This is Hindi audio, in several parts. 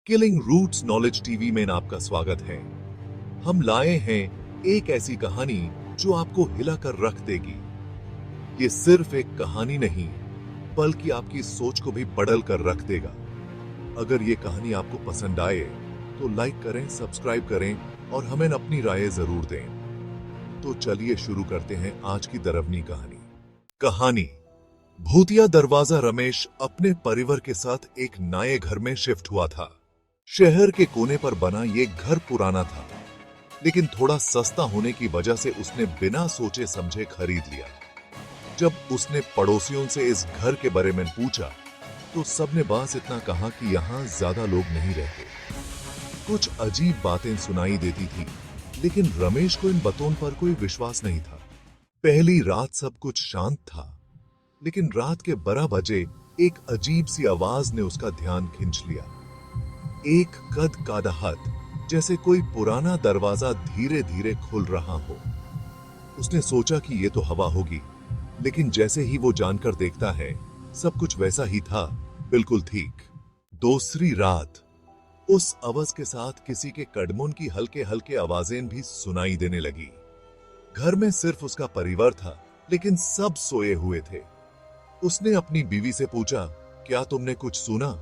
किलिंग रूट्स नॉलेज टीवी में आपका स्वागत है। हम लाए हैं एक ऐसी कहानी जो आपको हिलाकर रख देगी। ये सिर्फ एक कहानी नहीं, बल्कि आपकी सोच को भी बदल कर रख देगा। अगर ये कहानी आपको पसंद आए तो लाइक करें, सब्सक्राइब करें और हमें अपनी राय जरूर दें। तो चलिए शुरू करते हैं आज की डरावनी कहानी। भूतिया दरवाजा। रमेश अपने परिवार के साथ एक नए घर में शिफ्ट हुआ था। शहर के कोने पर बना ये घर पुराना था, लेकिन थोड़ा सस्ता होने की वजह से उसने बिना सोचे समझे खरीद लिया। जब उसने पड़ोसियों से इस घर के बारे में पूछा तो सबने बस इतना कहा कि यहाँ ज्यादा लोग नहीं रहते। कुछ अजीब बातें सुनाई देती थी, लेकिन रमेश को इन बातों पर कोई विश्वास नहीं था। पहली रात सब कुछ शांत था, लेकिन रात के 12 बजे एक अजीब सी आवाज ने उसका ध्यान खींच लिया। एक कद कादहात, जैसे कोई पुराना दरवाजा धीरे धीरे खुल रहा हो। उसने सोचा कि ये तो हवा होगी, लेकिन जैसे ही वो जानकर देखता है, सब कुछ वैसा ही था, बिल्कुल ठीक। दूसरी रात उस आवाज के साथ किसी के कदमों की हल्के हल्के आवाजें भी सुनाई देने लगी। घर में सिर्फ उसका परिवार था, लेकिन सब सोए हुए थे। उसने अपनी बीवी से पूछा, क्या तुमने कुछ सुना?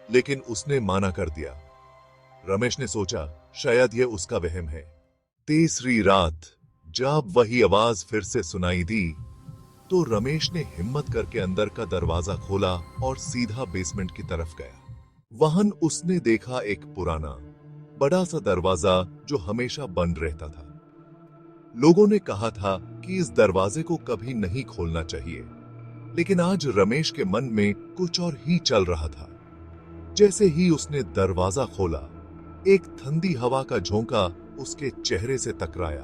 लेकिन उसने माना कर दिया। रमेश ने सोचा शायद यह उसका वहम है। तीसरी रात जब वही आवाज फिर से सुनाई दी तो रमेश ने हिम्मत करके अंदर का दरवाजा खोला और सीधा बेसमेंट की तरफ गया। वहां उसने देखा एक पुराना बड़ा सा दरवाजा जो हमेशा बंद रहता था। लोगों ने कहा था कि इस दरवाजे को कभी नहीं खोलना चाहिए, लेकिन आज रमेश के मन में कुछ और ही चल रहा था। जैसे ही उसने दरवाजा खोला, एक ठंडी हवा का झोंका उसके चेहरे से टकराया।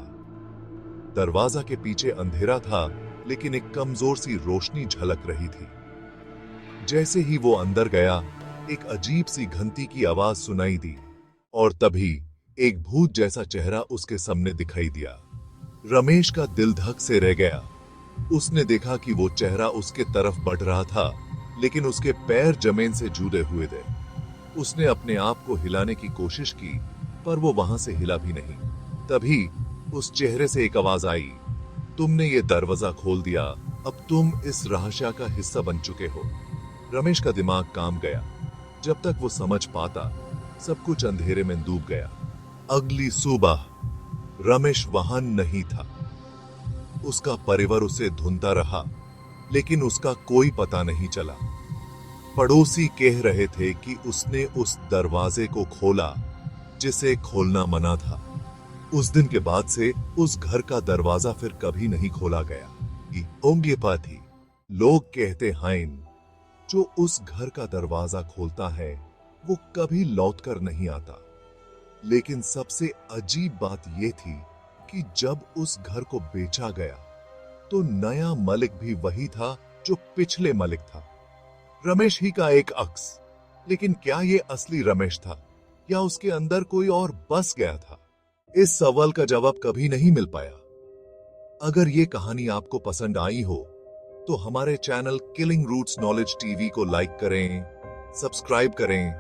दरवाजा के पीछे अंधेरा था, लेकिन एक कमजोर सी रोशनी झलक रही थी। जैसे ही वो अंदर गया, एक अजीब सी घंटी की आवाज सुनाई दी और तभी एक भूत जैसा चेहरा उसके सामने दिखाई दिया। रमेश का दिल धक से रह गया। उसने देखा कि वो चेहरा उसके तरफ बढ़ रहा था, लेकिन उसके पैर जमीन से जुड़े हुए थे। उसने अपने आप को हिलाने की कोशिश की, पर वो वहां से हिला भी नहीं। तभी उस चेहरे से एक आवाज आई, तुमने ये दरवाजा खोल दिया, अब तुम इस रहस्य का हिस्सा बन चुके हो। रमेश का दिमाग काम गया। जब तक वो समझ पाता, सब कुछ अंधेरे में डूब गया। अगली सुबह रमेश वहां नहीं था। उसका परिवार उसे ढूंढता रहा, लेकिन उसका कोई पता नहीं चला। पड़ोसी कह रहे थे कि उसने उस दरवाजे को खोला जिसे खोलना मना था। उस दिन के बाद से उस घर का दरवाजा फिर कभी नहीं खोला गया। होम्योपैथी लोग कहते हैं, जो उस घर का दरवाजा खोलता है वो कभी लौटकर नहीं आता। लेकिन सबसे अजीब बात यह थी कि जब उस घर को बेचा गया तो नया मालिक भी वही था जो पिछले मालिक था। रमेश ही का एक अक्स। लेकिन क्या ये असली रमेश था या उसके अंदर कोई और बस गया था? इस सवाल का जवाब कभी नहीं मिल पाया। अगर ये कहानी आपको पसंद आई हो तो हमारे channel killing roots knowledge TV को लाइक करें, सब्सक्राइब करें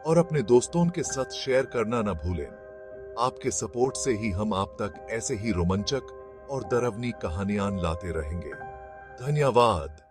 और अपने दोस्तों के साथ शेयर करना ना भूलें। आपके सपोर्ट से ही हम आप तक ऐसे ही रोमांचक और डरावनी कहानियां लाते रहेंगे। धन्यवाद।